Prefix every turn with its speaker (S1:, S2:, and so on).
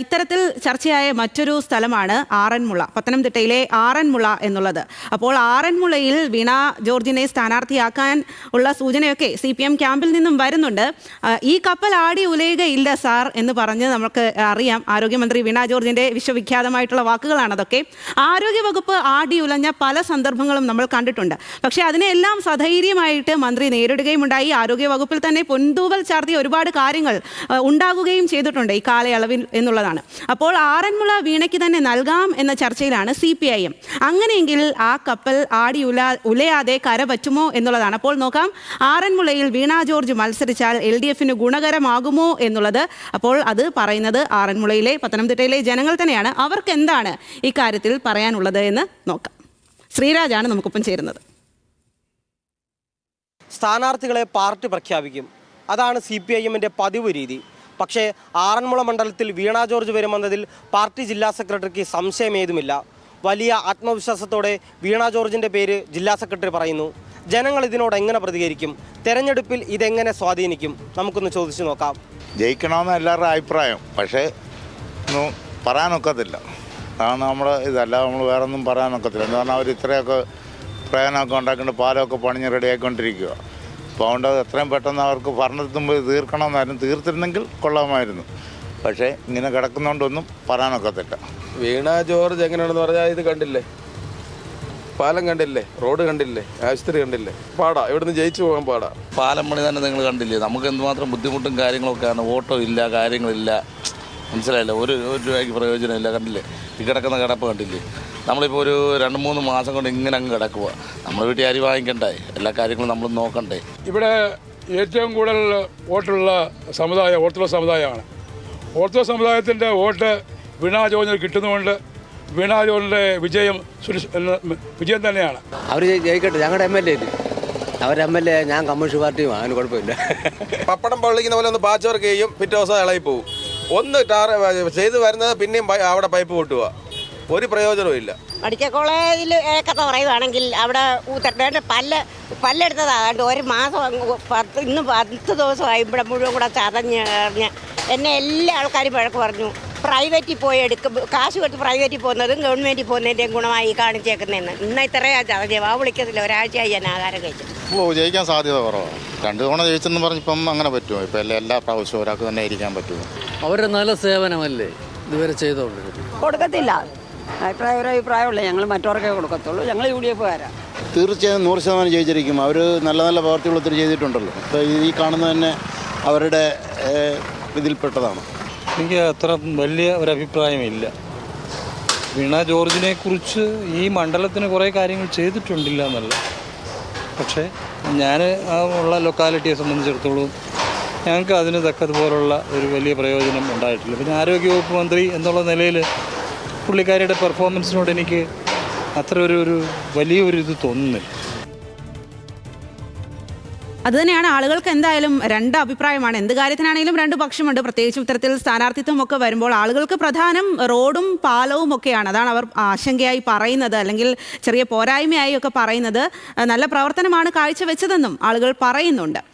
S1: ഇത്തരത്തിൽ ചർച്ചയായ മറ്റൊരു സ്ഥലമാണ് ആറന്മുള, പത്തനംതിട്ടയിലെ ആറന്മുള എന്നുള്ളത്. അപ്പോൾ ആറന്മുളയിൽ വീണ ജോർജിനെ സ്ഥാനാർത്ഥിയാക്കാൻ ഉള്ള സൂചനയൊക്കെ CPM ക്യാമ്പിൽ നിന്നും വരുന്നുണ്ട്. ഈ കപ്പൽ ആടി ഉലയുകയില്ല സാർ എന്ന് പറഞ്ഞ് നമുക്ക് അറിയാം. ആരോഗ്യമന്ത്രി വീണ ജോർജിന്റെ വിശ്വവിഖ്യാതമായിട്ടുള്ള വാക്കുകളാണ് അതൊക്കെ. ആരോഗ്യവകുപ്പ് ആടി ഉലഞ്ഞ പല സന്ദർഭങ്ങളും നമ്മൾ കണ്ടിട്ടുണ്ട്. പക്ഷേ അതിനെല്ലാം സധൈര്യമായിട്ട് മന്ത്രി നേരിടുകയും ഉണ്ടായി. ആരോഗ്യവകുപ്പിൽ തന്നെ പൊൻതൂവൽ ചാർത്തിയ ഒരുപാട് കാര്യങ്ങൾ ഉണ്ടാകുകയും ചെയ്തിട്ടുണ്ട് ഈ കാലയളവിൽ എന്നുള്ളതാണ്. അപ്പോൾ ആറന്മുള വീണയ്ക്ക് തന്നെ നൽകാം എന്ന ചർച്ചയിലാണ് CPIM. അങ്ങനെയെങ്കിൽ ആ കപ്പൽ ആടി ഉലയാതെ കര പറ്റുമോ എന്നുള്ളതാണ്. അപ്പോൾ നോക്കാം, ആറന്മുളയിൽ വീണ ജോർജ് മത്സരിച്ചാൽ LDFന് ഗുണകരമാകുമോ എന്നുള്ളത്. അപ്പോൾ അത് പറയുന്നത് ആറന്മുളയിലെ, പത്തനംതിട്ടയിലെ ജനങ്ങൾ തന്നെയാണ്. അവർക്ക് എന്താണ് ഇക്കാര്യത്തിൽ പറയാനുള്ളത് എന്ന് നോക്കാം. ശ്രീരാജാണ് നമുക്കൊപ്പം ചേരുന്നത്.
S2: സ്ഥാനാർത്ഥികളെ പാർട്ടി പ്രഖ്യാപിക്കും, അതാണ് CPIMന്റെ പതിവ് രീതി. പക്ഷേ ആറന്മുള മണ്ഡലത്തിൽ വീണ ജോർജ് വരുമെന്നതിൽ പാർട്ടി ജില്ലാ സെക്രട്ടറിക്ക് സംശയമേതുമില്ല. വലിയ ആത്മവിശ്വാസത്തോടെ വീണ ജോർജിൻ്റെ പേര് ജില്ലാ സെക്രട്ടറി പറയുന്നു. ജനങ്ങൾ ഇതിനോട് എങ്ങനെ പ്രതികരിക്കും? തെരഞ്ഞെടുപ്പിൽ ഇതെങ്ങനെ സ്വാധീനിക്കും? നമുക്കൊന്ന് ചോദിച്ചു നോക്കാം.
S3: ജയിക്കണമെന്ന് എല്ലാവരുടെ അഭിപ്രായം, പക്ഷേ ഒന്നും പറയാനൊക്കത്തില്ല. അതാണ് നമ്മുടെ ഇതല്ല, നമ്മൾ വേറെ ഒന്നും പറയാനൊക്കത്തില്ല. എന്ന് പറഞ്ഞാൽ അവർ ഇത്രയൊക്കെ പ്രയോജനമൊക്കെ ഉണ്ടാക്കിയിട്ട് പാലമൊക്കെ പണിഞ്ഞ് റെഡിയാക്കിക്കൊണ്ടിരിക്കുക. അപ്പോൾ അതുകൊണ്ട് എത്രയും പെട്ടെന്ന് അവർക്ക് ഭരണത്തുമ്പോൾ തീർക്കണമെന്നായിരുന്നു. തീർത്തിരുന്നെങ്കിൽ കൊള്ളാമായിരുന്നു. പക്ഷേ ഇങ്ങനെ കിടക്കുന്നതുകൊണ്ടൊന്നും പറയാനൊക്കത്തില്ല.
S4: വീണ ജോർജ് എങ്ങനെയാണെന്ന് പറഞ്ഞാൽ ഇത് കണ്ടില്ലേ, പാലം കണ്ടില്ലേ, റോഡ് കണ്ടില്ലേ, ആശുപത്രി കണ്ടില്ലേ, പാടാ, ഇവിടുന്ന് ജയിച്ചു പോകാൻ പാടാ.
S5: പാലം പണി തന്നെ നിങ്ങൾ കണ്ടില്ലേ, നമുക്ക് എന്തുമാത്രം ബുദ്ധിമുട്ടും കാര്യങ്ങളൊക്കെയാണ്. ഓട്ടോ ഇല്ല, കാര്യങ്ങളില്ല, മനസ്സിലായില്ല, ഒരു രൂപയ്ക്ക് പ്രയോജനമില്ല. കണ്ടില്ലേ ഈ കിടക്കുന്ന കിടപ്പ് കണ്ടില്ലേ. നമ്മളിപ്പോൾ ഒരു 2-3 മാസം കൊണ്ട് ഇങ്ങനെ അങ്ങ് കിടക്കുക. നമ്മൾ വീട്ടിൽ അരി വാങ്ങിക്കണ്ടേ, എല്ലാ കാര്യങ്ങളും നമ്മൾ നോക്കണ്ടേ.
S6: ഇവിടെ ഏറ്റവും കൂടുതൽ വോട്ടുള്ള സമുദായം ഓർത്തഡോക്സ് സമുദായമാണ്. ഓർത്തഡോക്സ് സമുദായത്തിൻ്റെ വോട്ട് വീണ ജോർജിന് കിട്ടുന്നതുകൊണ്ട് വീണ ജോർജിൻ്റെ വിജയം തന്നെയാണ്.
S7: അവർ ജയിക്കട്ടെ, ഞങ്ങളുടെ MLA അവർ MLA, ഞാൻ കമ്മ്യൂണിസ്റ്റ് പാർട്ടിയും, അതിന് കുഴപ്പമില്ല.
S4: പപ്പടം പൊള്ളിക്കുന്ന പോലെ ഒന്ന് പാച്ച് വർക്ക് ചെയ്യും, പിറ്റേ ദിവസം ഇളകി പോകും. ഒന്ന് ചെയ്ത് വരുന്നത് പിന്നെയും അവിടെ പൈപ്പ് പൊട്ടുക, ഒരു പ്രയോജനവും ഇല്ല.
S8: മെഡിക്കൽ കോളേജിൽ കഥ പറയുകയാണെങ്കിൽ അവിടെ പല്ലെടുത്തതാകണ്ട് ഒരു മാസം ഇന്ന് 10 ദിവസമായി ഇവിടെ മുഴുവൻ കൂടെ ചതഞ്ഞ് എന്നെ എല്ലാ ആൾക്കാരും വഴക്ക് പറഞ്ഞു. പ്രൈവറ്റിൽ പോയി കാശ് കൊടുത്ത് പ്രൈവറ്റിൽ പോകുന്നതും ഗവൺമെൻറ്റിൽ പോകുന്നതിൻ്റെയും ഗുണമായി കാണിച്ചേക്കുന്നതെന്ന്. ഇന്ന് ഇത്രയാണ് ചതഞ്ഞ വിളിക്കത്തില്ല, ഒരാഴ്ചയായി ഞാൻ ആഹാരം കഴിച്ചിട്ട്.
S3: ജയിക്കാൻ സാധ്യത കുറവാണ്. 2 തവണ ജയിച്ചെന്ന് പറഞ്ഞിപ്പം അങ്ങനെ പറ്റുമോ? ഇപ്പം എല്ലാ പ്രാവശ്യവും ഒരാൾക്ക് തന്നെ ഇരിക്കാൻ പറ്റുമോ?
S7: അവരുടെ നല്ല സേവനമല്ലേ ഇതുവരെ ചെയ്തോണ്ട്.
S8: കൊടുക്കത്തില്ല, അഭിപ്രായമുള്ള ഞങ്ങൾ മറ്റവർക്കേ കൊടുക്കത്തുള്ളൂ. ഞങ്ങൾ UDFകാരാണ്.
S9: തീർച്ചയായും 100% ജയിച്ചിരിക്കും. അവർ നല്ല നല്ല പ്രവർത്തികൾ ഒത്തിരി ചെയ്തിട്ടുണ്ടല്ലോ. ഇപ്പോൾ ഈ കാണുന്നത് തന്നെ അവരുടെ ഇതിൽപ്പെട്ടതാണ്.
S10: എനിക്ക് അത്ര വലിയ ഒരഭിപ്രായമില്ല. വീണ ജോർജിനെ കുറിച്ച് ഈ മണ്ഡലത്തിന് കുറേ കാര്യങ്ങൾ ചെയ്തിട്ടുണ്ടില്ല എന്നല്ല, പക്ഷേ ഞാൻ ഉള്ള ലൊക്കാലിറ്റിയെ സംബന്ധിച്ചിടത്തോളം ഞങ്ങൾക്ക് അതിന് തക്കതുപോലുള്ള ഒരു വലിയ പ്രയോജനം ഉണ്ടായിട്ടില്ല. പിന്നെ ആരോഗ്യവകുപ്പ് മന്ത്രി എന്നുള്ള നിലയിൽ പുള്ളിക്കാരിയുടെ പെർഫോമൻസിനോട് എനിക്ക് അത്ര ഒരു വലിയൊരു ഇത് തോന്നുന്നില്ല.
S1: അതുതന്നെയാണ്, ആളുകൾക്ക് എന്തായാലും 2 അഭിപ്രായമാണ്. എന്ത് കാര്യത്തിനാണെങ്കിലും 2 പക്ഷമുണ്ട്. പ്രത്യേകിച്ച് ഇത്തരത്തിൽ സ്ഥാനാർത്ഥിത്വം ഒക്കെ വരുമ്പോൾ ആളുകൾക്ക് പ്രധാനം റോഡും പാലവും ഒക്കെയാണ്. അതാണ് അവർ ആശങ്കയായി പറയുന്നത്, അല്ലെങ്കിൽ ചെറിയ പോരായ്മയായി ഒക്കെ പറയുന്നത്. നല്ല പ്രവർത്തനമാണ് കാഴ്ചവെച്ചതെന്നും ആളുകൾ പറയുന്നുണ്ട്.